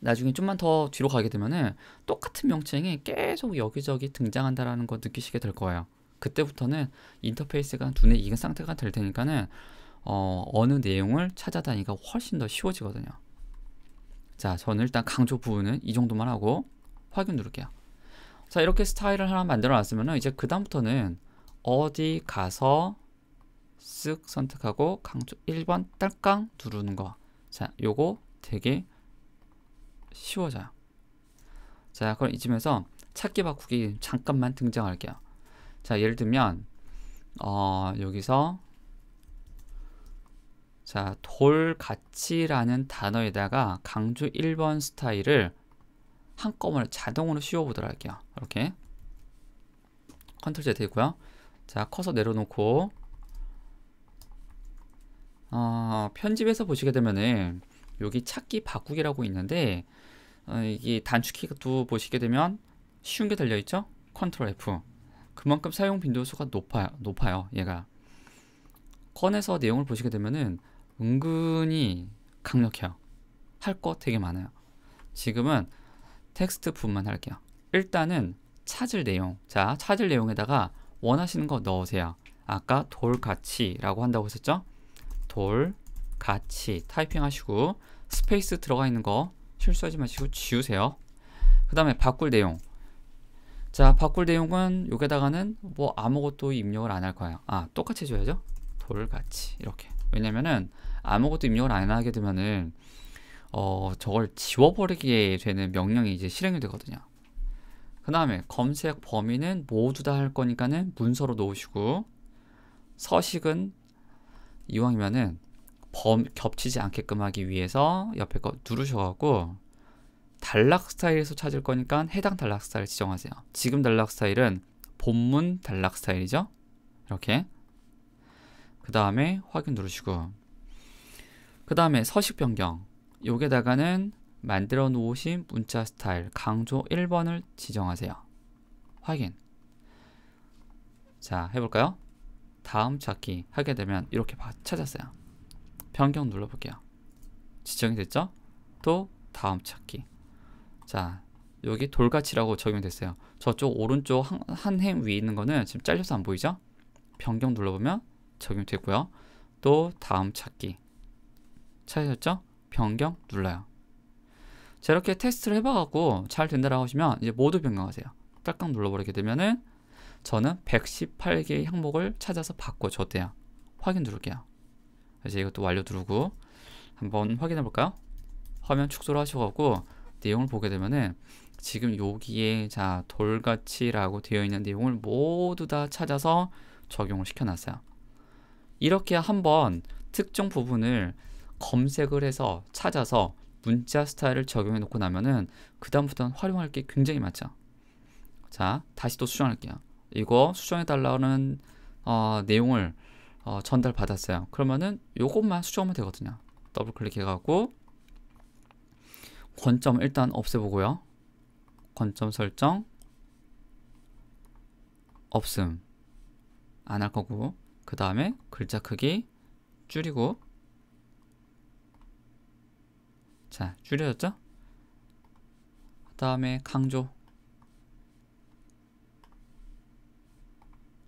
나중에 좀만 더 뒤로 가게 되면은 똑같은 명칭이 계속 여기저기 등장한다라는 거 느끼시게 될 거예요. 그때부터는 인터페이스가 눈에 익은 상태가 될 테니까는 어느 내용을 찾아다니기가 훨씬 더 쉬워지거든요. 자, 저는 일단 강조 부분은 이 정도만 하고 확인 누를게요. 자, 이렇게 스타일을 하나 만들어 놨으면은 이제 그 다음부터는 어디 가서 쓱 선택하고 강조 1번 딸깍 누르는 거. 자, 요거 되게 쉬워져요. 자, 그럼 이쯤에서 찾기 바꾸기 잠깐만 등장할게요. 자, 예를 들면 여기서 자, 돌같이라는 단어에다가 강조 1번 스타일을 한꺼번에 자동으로 씌워보도록 할게요. 이렇게 컨트롤 Z 되고요. 자, 커서 내려놓고 편집해서 보시게 되면은 여기 찾기 바꾸기라고 있는데 이게 단축키도 보시게 되면 쉬운 게 달려있죠? 컨트롤 F. 그만큼 사용 빈도수가 높아요. 얘가 꺼내서 내용을 보시게 되면은 은근히 강력해요. 할 거 되게 많아요. 지금은 텍스트 부분만 할게요. 일단은 찾을 내용. 자, 찾을 내용에다가 원하시는 거 넣으세요. 아까 돌같이라고 한다고 했었죠? 돌같이 타이핑 하시고 스페이스 들어가 있는 거 실수하지 마시고 지우세요. 그 다음에 바꿀 내용. 자, 바꿀 내용은 여기다가는 뭐 아무것도 입력을 안 할 거예요. 똑같이 해줘야죠. 돌같이 이렇게. 왜냐면은 아무것도 입력을 안 하게 되면은 저걸 지워버리게 되는 명령이 이제 실행이 되거든요. 그 다음에 검색 범위는 모두 다 할 거니까는 문서로 놓으시고, 서식은 이왕이면은 겹치지 않게끔 하기 위해서 옆에 거 누르셔갖고 단락 스타일에서 찾을 거니까 해당 단락 스타일 지정하세요. 지금 단락 스타일은 본문 단락 스타일이죠. 이렇게. 그 다음에 확인 누르시고, 그 다음에 서식 변경. 여기다가는 만들어 놓으신 문자 스타일 강조 1번을 지정하세요. 확인. 자, 해볼까요? 다음 찾기 하게 되면 이렇게 찾았어요. 변경 눌러볼게요. 지정이 됐죠? 또 다음 찾기. 자, 여기 돌같이라고 적용됐어요. 저쪽 오른쪽 한 행 위에 있는 거는 지금 잘려서 안 보이죠? 변경 눌러보면 적용됐고요. 또 다음 찾기 찾으셨죠? 변경 눌러요. 자, 이렇게 테스트를 해봐갖고 잘 된다라고 하시면 이제 모두 변경하세요. 딱딱 눌러버리게 되면은 저는 118개의 항목을 찾아서 바꿔줬대요. 확인 누를게요. 이제 이것도 완료 누르고 한번 확인해 볼까요? 화면 축소를 하셔갖고 내용을 보게 되면은 지금 여기에 자, 돌같이라고 되어 있는 내용을 모두 다 찾아서 적용을 시켜놨어요. 이렇게 한번 특정 부분을 검색을 해서 찾아서 문자 스타일을 적용해 놓고 나면은 그 다음부터는 활용할 게 굉장히 많죠. 자, 다시 또 수정할게요. 이거 수정해 달라는 내용을 전달 받았어요. 그러면은 요것만 수정하면 되거든요. 더블 클릭해 갖고 권점 일단 없애보고요. 권점 설정 없음 안 할 거고, 그 다음에 글자 크기 줄이고, 자, 줄여졌죠? 그 다음에 강조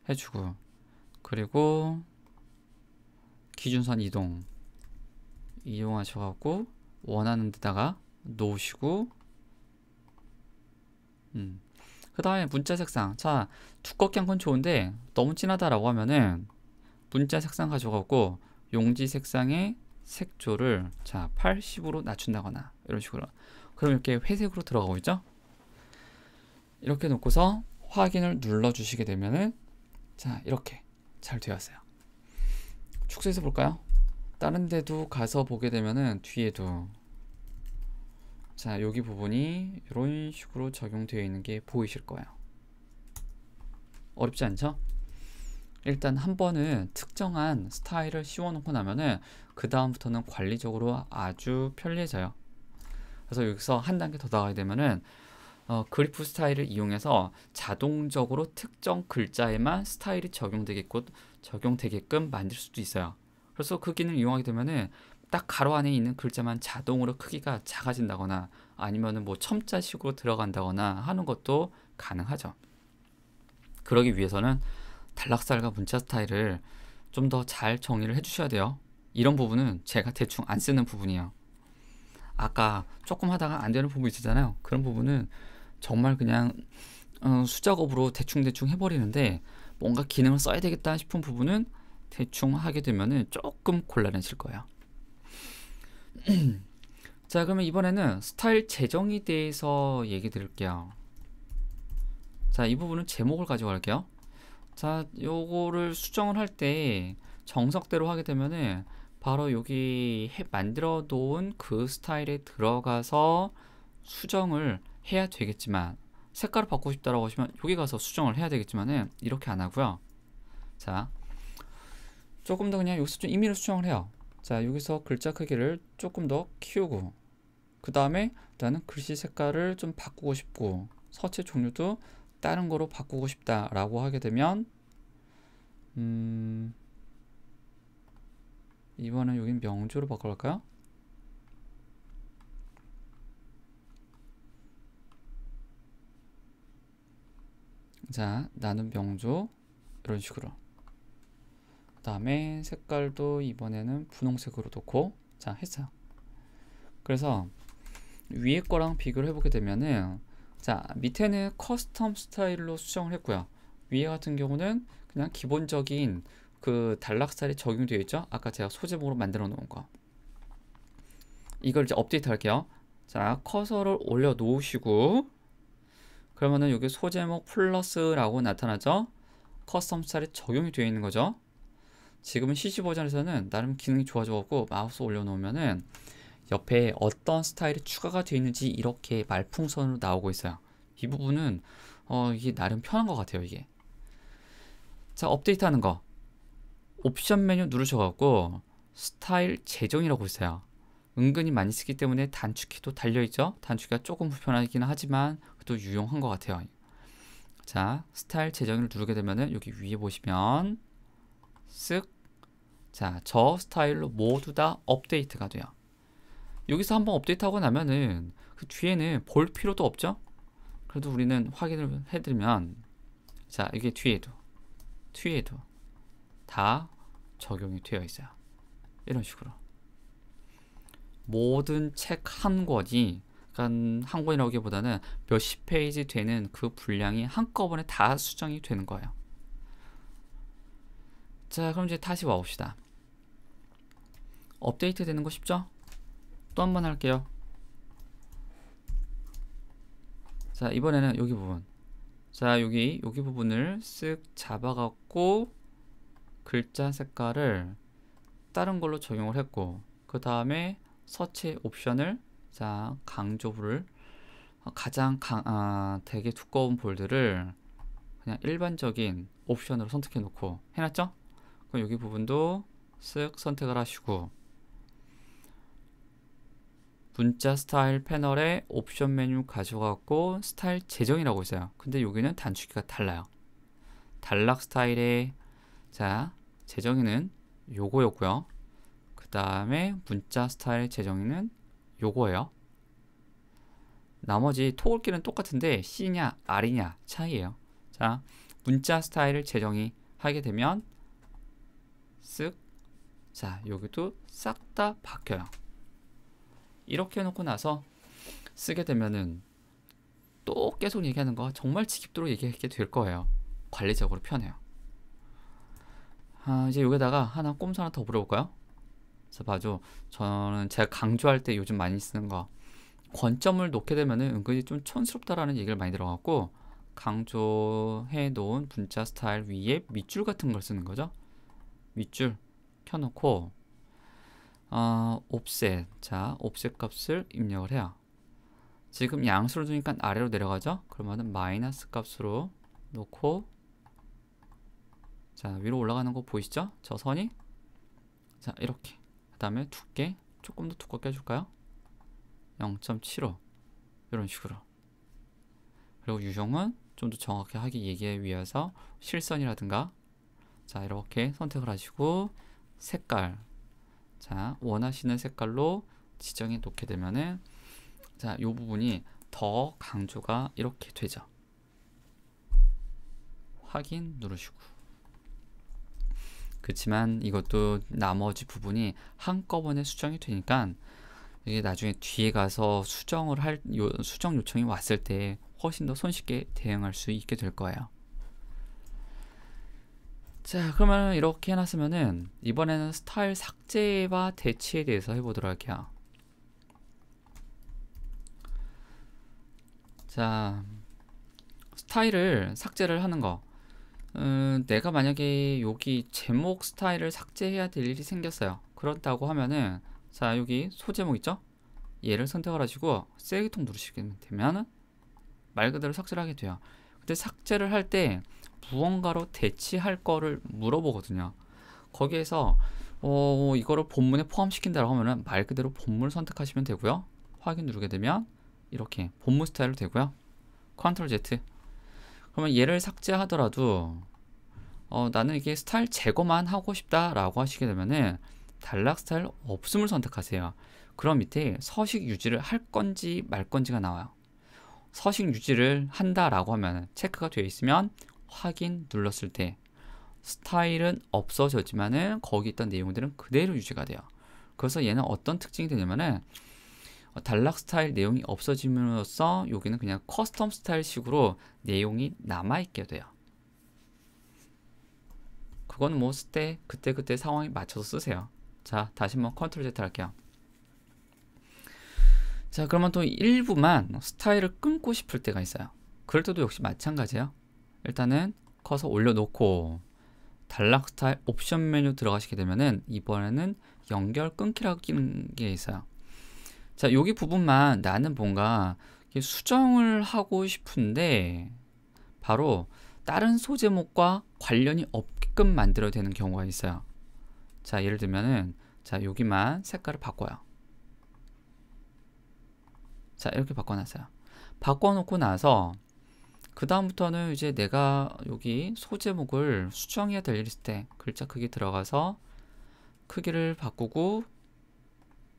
해주고, 그리고 기준선 이용하셔갖고 원하는 데다가 놓으시고, 그 다음에 문자 색상. 자, 두껍게 한 건 좋은데 너무 진하다라고 하면은 문자 색상 가져가고 용지 색상의 색조를 자 80으로 낮춘다거나 이런 식으로. 그럼 이렇게 회색으로 들어가고 있죠. 이렇게 놓고서 확인을 눌러주시게 되면은 자, 이렇게 잘 되었어요. 축소해서 볼까요? 다른 데도 가서 보게 되면은 뒤에도 자, 여기 부분이 이런 식으로 적용되어 있는 게 보이실 거예요. 어렵지 않죠? 일단 한 번은 특정한 스타일을 씌워놓고 나면은 그 다음부터는 관리적으로 아주 편리해져요. 그래서 여기서 한 단계 더 나가게 되면은 그리프 스타일을 이용해서 자동적으로 특정 글자에만 스타일이 적용되게끔 만들 수도 있어요. 그래서 그 기능을 이용하게 되면은 딱 가로 안에 있는 글자만 자동으로 크기가 작아진다거나 아니면은 뭐 첨자식으로 들어간다거나 하는 것도 가능하죠. 그러기 위해서는 단락살과 문자 스타일을 좀 더 잘 정리를 해주셔야 돼요. 이런 부분은 제가 대충 안 쓰는 부분이에요. 아까 조금 하다가 안 되는 부분 있었잖아요. 그런 부분은 정말 그냥 수작업으로 대충대충 해버리는데 뭔가 기능을 써야 되겠다 싶은 부분은 대충 하게 되면은 조금 곤란해질 거예요. 자, 그러면 이번에는 스타일 재정에 대해서 얘기 드릴게요. 자, 이 부분은 제목을 가져갈게요. 자, 요거를 수정을 할 때 정석대로 하게 되면은 바로 여기 만들어 놓은 그 스타일에 들어가서 수정을 해야 되겠지만, 색깔을 바꾸고 싶다라고 하시면 여기 가서 수정을 해야 되겠지만은 이렇게 안 하고요. 자, 조금 더 그냥 여기서 좀 임의로 수정을 해요. 자, 여기서 글자 크기를 조금 더 키우고, 그 다음에 나는 글씨 색깔을 좀 바꾸고 싶고, 서체 종류도 다른 거로 바꾸고 싶다라고 하게 되면 이번엔 여긴 명조로 바꿔볼까요? 자, 나는 명조 이런 식으로. 그 다음에 색깔도 이번에는 분홍색으로 놓고, 자, 했어요. 그래서 위에 거랑 비교를 해보게 되면은, 자, 밑에는 커스텀 스타일로 수정을 했고요. 위에 같은 경우는 그냥 기본적인 그 단락 스타일이 적용되어 있죠. 아까 제가 소제목으로 만들어 놓은 거. 이걸 이제 업데이트 할게요. 자, 커서를 올려 놓으시고, 그러면은 여기 소제목 플러스라고 나타나죠. 커스텀 스타일이 적용이 되어 있는 거죠. 지금은 CC 버전에서는 나름 기능이 좋아져갖고 마우스 올려놓으면은 옆에 어떤 스타일이 추가가 되어 있는지 이렇게 말풍선으로 나오고 있어요. 이 부분은 이게 나름 편한 것 같아요, 이게. 자, 업데이트 하는 거. 옵션 메뉴 누르셔갖고 스타일 재정이라고 있어요. 은근히 많이 쓰기 때문에 단축키도 달려있죠. 단축키가 조금 불편하긴 하지만 또 유용한 것 같아요. 자, 스타일 재정을 누르게 되면은 여기 위에 보시면 쓱, 자, 저 스타일로 모두 다 업데이트가 돼요. 여기서 한번 업데이트하고 나면은 그 뒤에는 볼 필요도 없죠. 그래도 우리는 확인을 해드리면, 자, 이게 뒤에도 다 적용이 되어 있어요. 이런 식으로 모든 책 한 권이, 그러니까 한 권이라기보다는 몇십 페이지 되는 그 분량이 한꺼번에 다 수정이 되는 거예요. 자, 그럼 이제 다시 와봅시다. 업데이트 되는 거 쉽죠? 또 한 번 할게요. 자, 이번에는 여기 부분. 자, 여기 부분을 쓱 잡아갖고 글자 색깔을 다른 걸로 적용을 했고, 그 다음에 서체 옵션을, 자, 강조부를 가장 되게 두꺼운 볼드를 그냥 일반적인 옵션으로 선택해 놓고 해놨죠? 그럼 여기 부분도 쓱 선택을 하시고, 문자 스타일 패널에 옵션 메뉴 가져가고 스타일 재정이라고 있어요. 근데 여기는 단축키가 달라요. 단락 스타일의, 자, 재정이는 요거였고요. 그 다음에 문자 스타일 재정이는 요거예요. 나머지 토글키는 똑같은데 C냐 R이냐 차이예요. 자, 문자 스타일을 재정의 하게 되면 쓱, 자, 여기도 싹 다 바뀌어요. 이렇게 해놓고 나서 쓰게 되면은 또 계속 얘기하는 거 정말 지겹도록 얘기하게 될 거예요. 관리적으로 편해요. 이제 여기다가 하나 꼼수 하나 더 물어볼까요? 자, 봐줘. 저는 제가 강조할 때 요즘 많이 쓰는 거, 권점을 놓게 되면은 은근히 좀 촌스럽다라는 얘기를 많이 들어갖고 강조해 놓은 문자 스타일 위에 밑줄 같은 걸 쓰는 거죠. 밑줄 켜놓고 옵셋, 자, 옵셋 값을 입력을 해요. 지금 양수를 두니까 아래로 내려가죠. 그러면은 마이너스 값으로 놓고, 자, 위로 올라가는 거 보이시죠? 저 선이, 자, 이렇게. 그 다음에 두께 조금 더 두껍게 해줄까요? 0.75 이런 식으로. 그리고 유형은 좀 더 정확히 하게 얘기하기 위해서 실선이라든가, 자, 이렇게 선택을 하시고 색깔, 자, 원하시는 색깔로 지정해 놓게 되면은, 자, 이 부분이 더 강조가 이렇게 되죠. 확인 누르시고. 그렇지만 이것도 나머지 부분이 한꺼번에 수정이 되니까 이게 나중에 뒤에 가서 수정 요청이 왔을 때 훨씬 더 손쉽게 대응할 수 있게 될 거예요. 자, 그러면 이렇게 해놨으면은 이번에는 스타일 삭제와 대치에 대해서 해보도록 할게요. 자, 스타일을 삭제를 하는 거. 내가 만약에 여기 제목 스타일을 삭제해야 될 일이 생겼어요. 그렇다고 하면은, 자, 여기 소제목 있죠? 얘를 선택을 하시고 쓰레기통 누르시게 되면 말 그대로 삭제를 하게 돼요. 근데 삭제를 할 때 무언가로 대치할 거를 물어보거든요. 거기에서 이거를 본문에 포함시킨다고 하면은 말 그대로 본문을 선택하시면 되고요. 확인 누르게 되면 이렇게 본문 스타일로 되고요. 컨트롤 Z. 그러면 얘를 삭제하더라도 나는 이게 스타일 제거만 하고 싶다 라고 하시게 되면은 단락 스타일 없음을 선택하세요. 그럼 밑에 서식 유지를 할 건지 말 건지가 나와요. 서식 유지를 한다 라고 하면 체크가 되어 있으면 확인 눌렀을 때 스타일은 없어졌지만은 거기 있던 내용들은 그대로 유지가 돼요. 그래서 얘는 어떤 특징이 되냐면은 단락 스타일 내용이 없어짐으로써 여기는 그냥 커스텀 스타일 식으로 내용이 남아있게 돼요. 그건 뭐 그때 상황에 맞춰서 쓰세요. 자, 다시 한번 컨트롤 Z 할게요. 자, 그러면 또 일부만 스타일을 끊고 싶을 때가 있어요. 그럴 때도 역시 마찬가지예요. 일단은 커서 올려놓고 단락 스타일 옵션 메뉴 들어가시게 되면은 이번에는 연결 끊기라고 끼는 게 있어요. 자, 여기 부분만 나는 뭔가 수정을 하고 싶은데 바로 다른 소제목과 관련이 없게끔 만들어야 되는 경우가 있어요. 자, 예를 들면은 자, 여기만 색깔을 바꿔요. 자, 이렇게 바꿔놨어요. 바꿔놓고 나서 그 다음부터는 이제 내가 여기 소제목을 수정해야 될 일이 있을 때 글자 크기 들어가서 크기를 바꾸고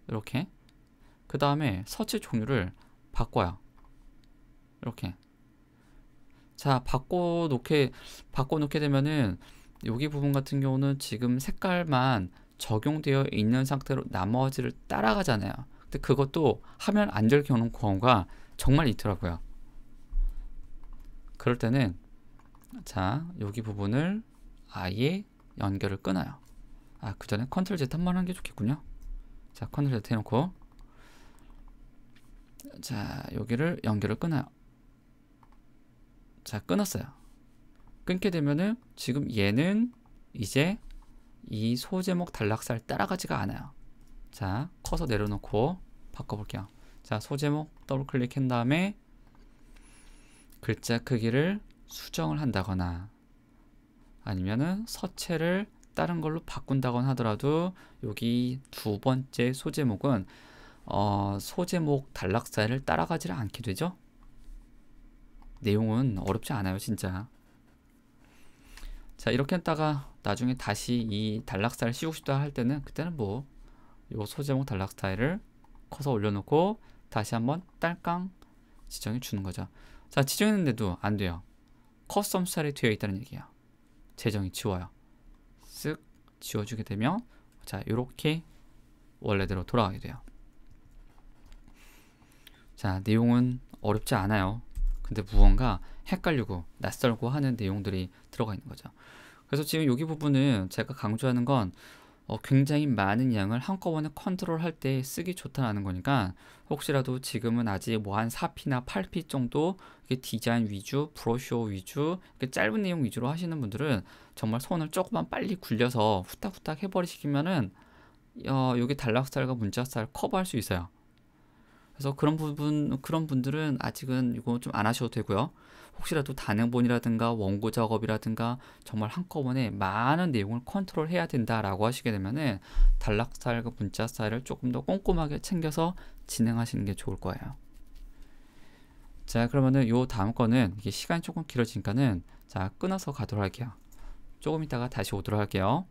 이렇게 그 다음에 서치 종류를 바꿔요. 이렇게. 자, 바꿔놓게 되면은 여기 부분 같은 경우는 지금 색깔만 적용되어 있는 상태로 나머지를 따라가잖아요. 근데 그것도 하면 안 될 경우가 정말 있더라고요. 그럴 때는 자, 여기 부분을 아예 연결을 끊어요. 그 전에 컨트롤 Z 한번 하는 게 좋겠군요. 자, 컨트롤 Z 해놓고 자, 여기를 연결을 끊어요. 자, 끊었어요. 끊게 되면은 지금 얘는 이제 이 소제목 단락살 따라가지가 않아요. 자, 커서 내려놓고 바꿔볼게요. 자, 소제목 더블 클릭한 다음에 글자 크기를 수정을 한다거나 아니면은 서체를 다른 걸로 바꾼다거나 하더라도 여기 두 번째 소제목은 소제목 단락 스타일을 따라가지를 않게 되죠. 내용은 어렵지 않아요, 진짜. 자, 이렇게 했다가 나중에 다시 이 단락 스타일 씌우고 싶다 할 때는 그때는 뭐 요 소제목 단락 스타일을 커서 올려놓고 다시 한번 딸깡 지정해 주는 거죠. 자, 지정했는데도 안 돼요. 커스텀 스타일이 되어 있다는 얘기예요. 재정이 지워요. 쓱 지워주게 되면 자, 요렇게 원래대로 돌아가게 돼요. 자, 내용은 어렵지 않아요. 근데 무언가 헷갈리고 낯설고 하는 내용들이 들어가 있는 거죠. 그래서 지금 여기 부분은 제가 강조하는 건 굉장히 많은 양을 한꺼번에 컨트롤할 때 쓰기 좋다는 거니까 혹시라도 지금은 아직 뭐 한 4P나 8P 정도 디자인 위주, 브로셔 위주, 짧은 내용 위주로 하시는 분들은 정말 손을 조금만 빨리 굴려서 후딱후딱 해버리시면은 여기 단락 스타일과 문자 스타일 커버할 수 있어요. 그래서 그런 분들은 아직은 이거 좀 안 하셔도 되고요. 혹시라도 단행본이라든가 원고 작업이라든가 정말 한꺼번에 많은 내용을 컨트롤 해야 된다라고 하시게 되면은 단락 스타일과 문자 스타일을 조금 더 꼼꼼하게 챙겨서 진행하시는 게 좋을 거예요. 자, 그러면은 요 다음 거는 이게 시간이 조금 길어지니까는 자, 끊어서 가도록 할게요. 조금 있다가 다시 오도록 할게요.